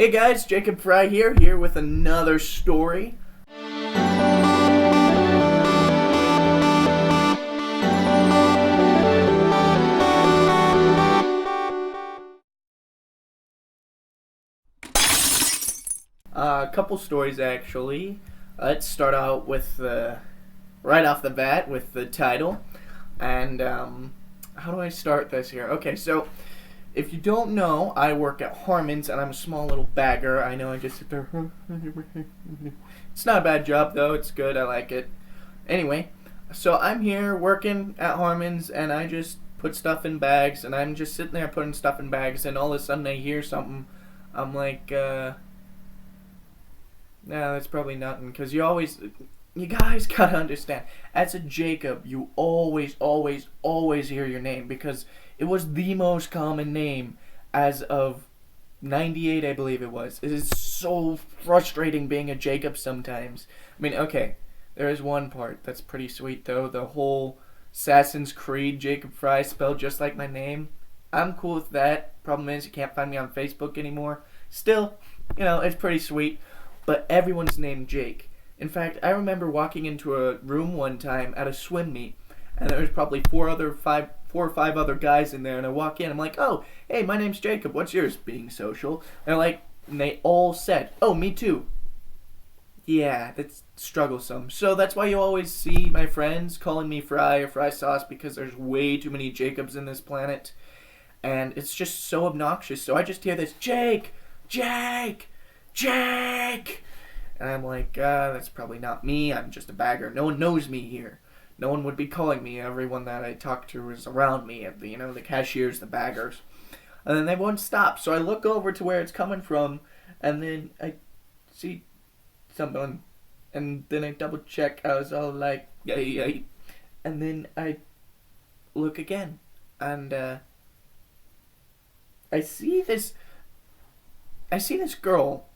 Hey guys, Jacob Fry here with another story. A couple stories actually. Let's start out with right off the bat with the title. And how do I start this here? Okay, so if you don't know, I work at Harmon's and I'm a small little bagger. I know I just sit there. It's not a bad job though. It's good. I like it. Anyway, so I'm here working at Harmon's and I just put stuff in bags and I'm just sitting there putting stuff in bags and all of a sudden I hear something. I'm like, nah, that's probably nothing. Because you guys gotta understand, as a Jacob, you always hear your name because it was the most common name as of 98, I believe it was. It is so frustrating being a Jacob sometimes. I mean, okay, there is one part that's pretty sweet though. The whole Assassin's Creed Jacob Fry spelled just like my name. I'm cool with that. Problem is, you can't find me on Facebook anymore. Still, it's pretty sweet. But everyone's named Jake. In fact, I remember walking into a room one time at a swim meet, and there was probably four or five other guys in there, and I walk in, I'm like, oh, hey, my name's Jacob, what's yours? Being social. And they all said, oh, me too. Yeah, that's strugglesome. So that's why you always see my friends calling me Fry or Fry Sauce, because there's way too many Jacobs in this planet, and it's just so obnoxious. So I just hear this, Jake! Jake! Jake! And I'm like, that's probably not me. I'm just a bagger. No one knows me here. No one would be calling me. Everyone that I talk to is around me. The cashiers, the baggers. And then they won't stop. So I look over to where it's coming from, and then I see someone. And then I double check. I was all like, yay. And then I look again. And I see this girl,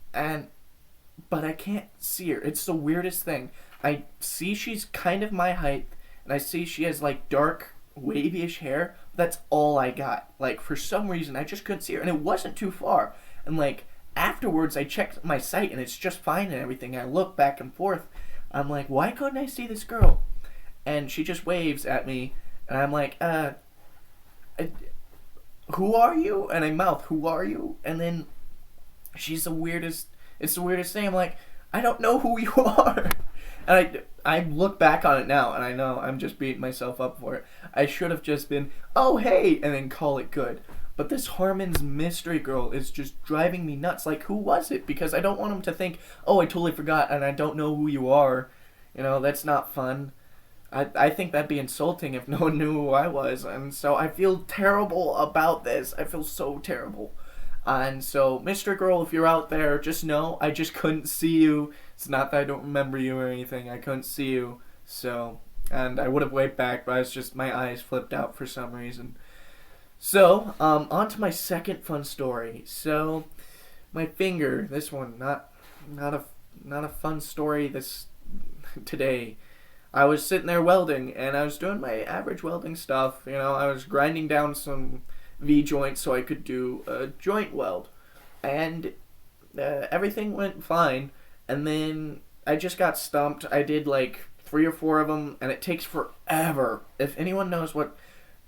but I can't see her. It's the weirdest thing. I see she's kind of my height, and I see she has like dark, wavy-ish hair. That's all I got. Like, for some reason, I just couldn't see her, and it wasn't too far. And like, afterwards, I checked my sight, and it's just fine and everything. I look back and forth. I'm like, why couldn't I see this girl? And she just waves at me, and I'm like, who are you? And I mouth, who are you? And then it's the weirdest thing. I'm like, I don't know who you are. And I look back on it now, and I know I'm just beating myself up for it. I should have just been, oh, hey, and then call it good. But this Harmon's mystery girl is just driving me nuts. Like, who was it? Because I don't want them to think, oh, I totally forgot, and I don't know who you are. That's not fun. I think that'd be insulting if no one knew who I was. And so I feel terrible about this. I feel so terrible. And so, Mr. Girl, if you're out there, just know I just couldn't see you. It's not that I don't remember you or anything. I couldn't see you. So, and I would have waved back, but my eyes flipped out for some reason. So, on to my second fun story. So, my finger, this one, not a fun story today. I was sitting there welding, and I was doing my average welding stuff. I was grinding down some V-joint so I could do a joint weld, and everything went fine, and then I just got stumped. I did like 3 or 4 of them, and it takes forever. If anyone knows what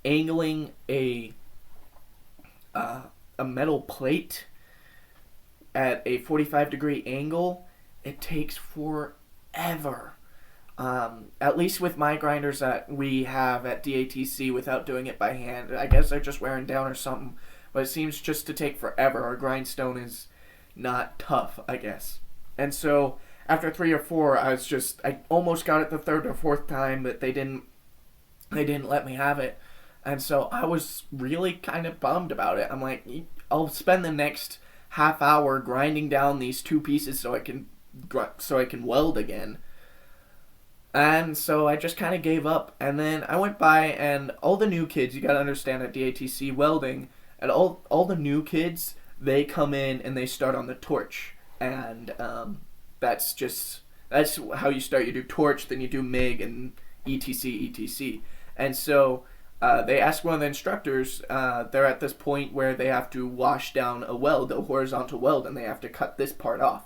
angling a metal plate at a 45-degree angle, it takes forever. At least with my grinders that we have at DATC without doing it by hand. I guess they're just wearing down or something. But it seems just to take forever. Our grindstone is not tough, I guess. And so, after 3 or 4, I almost got it the 3rd or 4th time, but they didn't let me have it. And so, I was really kind of bummed about it. I'm like, I'll spend the next half hour grinding down these 2 pieces so I can weld again. And so I just kind of gave up. And then I went by, and all the new kids, you gotta understand at DATC welding, and all the new kids, they come in and they start on the torch. And that's how you start. You do torch, then you do MIG, and etc. And so they asked one of the instructors, they're at this point where they have to wash down a weld, a horizontal weld, and they have to cut this part off.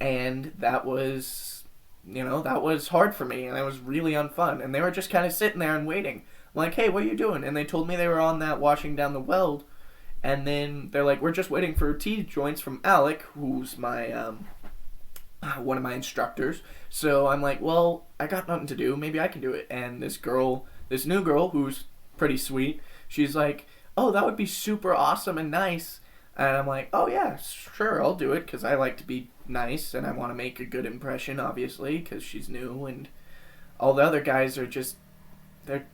And that was, that was hard for me, and it was really unfun. And they were just kind of sitting there and waiting. I'm like, hey, what are you doing? And they told me they were on that washing down the weld. And then they're like, we're just waiting for T-joints from Alec, who's my, one of my instructors. So I'm like, well, I got nothing to do. Maybe I can do it. And this new girl, who's pretty sweet, she's like, oh, that would be super awesome and nice. And I'm like, oh yeah, sure, I'll do it, because I like to be nice, and I want to make a good impression, obviously, because she's new, and all the other guys are just, I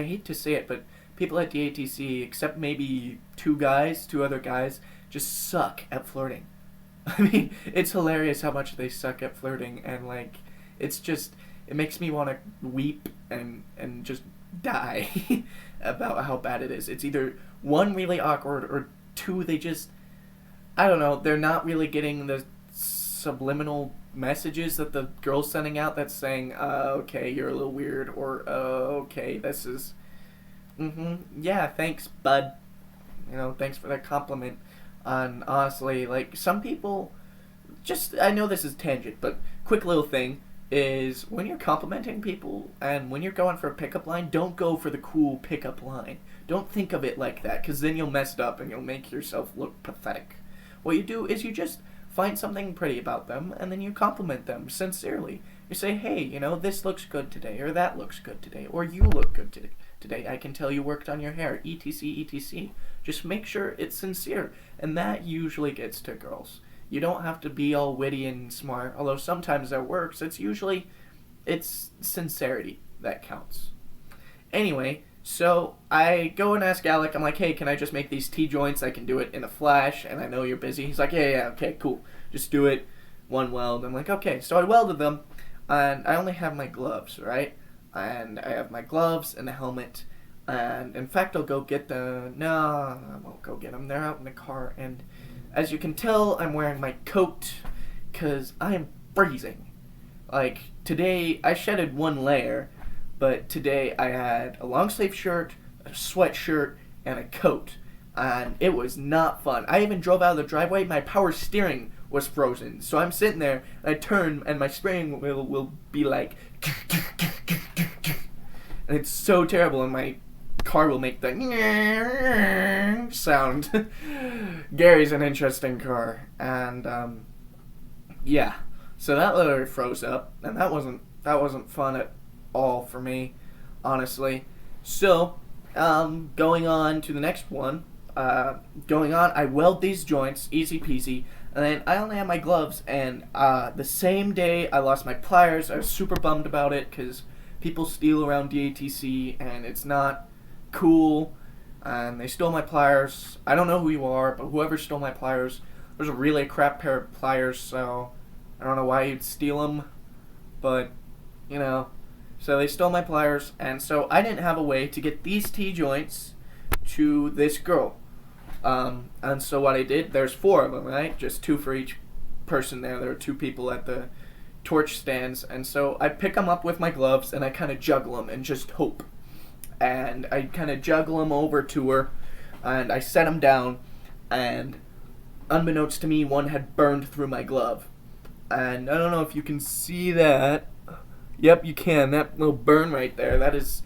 hate to say it, but people at DATC, except maybe two other guys, just suck at flirting. I mean, it's hilarious how much they suck at flirting, and like, it makes me want to weep and just die about how bad it is. It's either one, really awkward, or two, they just, I don't know, they're not really getting the subliminal messages that the girl's sending out that's saying, okay, you're a little weird, or, okay, this is, yeah, thanks, bud. Thanks for that compliment. And honestly, like, some people, I know this is tangent, but quick little thing is, when you're complimenting people and when you're going for a pickup line, don't go for the cool pickup line. Don't think of it like that, because then you'll mess it up and you'll make yourself look pathetic. What you do is you just find something pretty about them, and then you compliment them sincerely. You say, hey, this looks good today, or that looks good today, or you look good today. I can tell you worked on your hair, etc., etc. Just make sure it's sincere, and that usually gets to girls. You don't have to be all witty and smart, although sometimes that works. It's sincerity that counts. Anyway, so I go and ask Alec, I'm like, hey, can I just make these T-joints? I can do it in a flash, and I know you're busy. He's like, yeah, okay, cool. Just do it, one weld. I'm like, okay. So I welded them, and I only have my gloves, right? And I have my gloves and a helmet, and in fact, I'll go get no, I won't go get them. They're out in the car, and as you can tell, I'm wearing my coat, because I am freezing. Like, today, I shedded one layer, but today I had a long sleeve shirt, a sweatshirt, and a coat, and it was not fun. I even drove out of the driveway, my power steering was frozen, so I'm sitting there, and I turn, and my steering wheel will be like, and it's so terrible, and my car will make the sound. Gary's an interesting car, and yeah, so that literally froze up, and that wasn't fun at all for me, honestly. So going on to the next one, I weld these joints, easy peasy, and then I only have my gloves, and the same day I lost my pliers. I was super bummed about it, because people steal around DATC, and it's not cool, and they stole my pliers. I don't know who you are, but whoever stole my pliers, it was a really crap pair of pliers, so I don't know why you'd steal them, but, so they stole my pliers, and so I didn't have a way to get these T-joints to this girl. And so what I did, there's 4 of them, right? Just 2 for each person there. There are 2 people at the torch stands, and so I pick them up with my gloves, and I kind of juggle them and just hope. And I kind of juggle them over to her, and I set them down, and unbeknownst to me, one had burned through my glove. And I don't know if you can see that. Yep, you can. That little burn right there, that is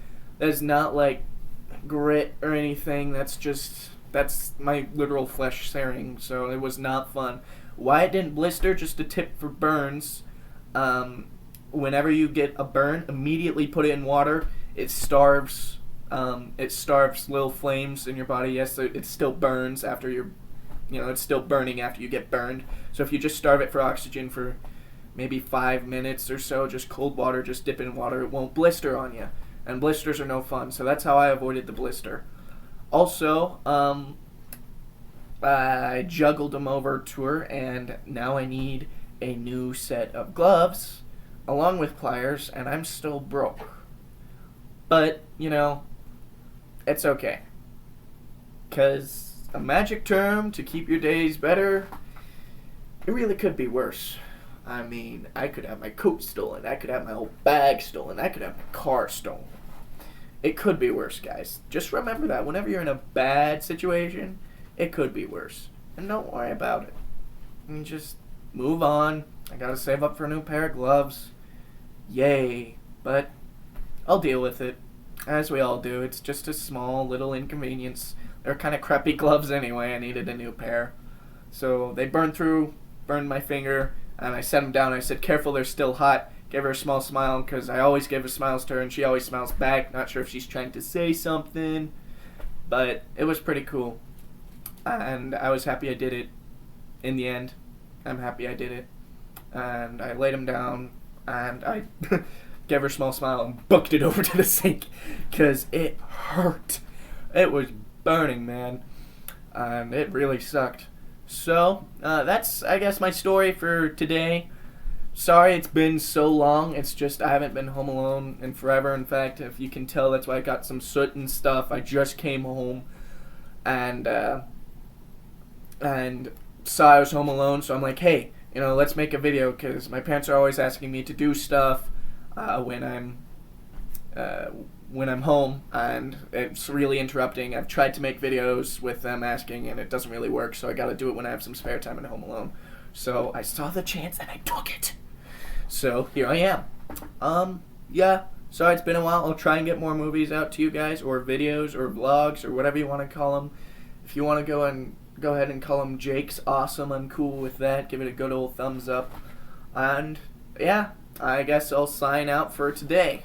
not like grit or anything. That's my literal flesh searing, so it was not fun. Why it didn't blister, just a tip for burns. Whenever you get a burn, immediately put it in water. It starves little flames in your body. Yes, it still burns after it's still burning after you get burned. So if you just starve it for oxygen for maybe 5 minutes or so, just cold water, just dip it in water, it won't blister on you. And blisters are no fun, so that's how I avoided the blister. Also, I juggled them over to her, and now I need a new set of gloves, along with pliers, and I'm still broke. But, it's okay. 'Cause a magic term to keep your days better, it really could be worse. I mean, I could have my coat stolen, I could have my whole bag stolen, I could have my car stolen. It could be worse, guys. Just remember that. Whenever you're in a bad situation, it could be worse. And don't worry about it. And just move on. I gotta save up for a new pair of gloves. Yay. But I'll deal with it. As we all do. It's just a small little inconvenience. They're kind of crappy gloves anyway. I needed a new pair. So they burned my finger, and I set them down. I said, careful, they're still hot. Gave her a small smile, because I always give her smiles to her, and she always smiles back. Not sure if she's trying to say something, but it was pretty cool. And I was happy I did it. In the end, I'm happy I did it. And I laid them down, and I gave her a small smile and booked it over to the sink, because it hurt. It was burning, man. And it really sucked. So, that's, I guess, my story for today. Sorry it's been so long. It's just I haven't been home alone in forever. In fact, if you can tell, that's why I got some soot and stuff. I just came home and saw I was home alone. So I'm like, hey, let's make a video, because my parents are always asking me to do stuff when I'm home, and it's really interrupting. I've tried to make videos with them asking, and it doesn't really work, so I gotta do it when I have some spare time at home alone. So I saw the chance, and I took it. So here I am. Yeah, sorry it's been a while. I'll try and get more movies out to you guys, or videos, or vlogs, or whatever you want to call them. If you want to go ahead and call them Jake's Awesome, I'm cool with that. Give it a good old thumbs up. And, yeah, I guess I'll sign out for today.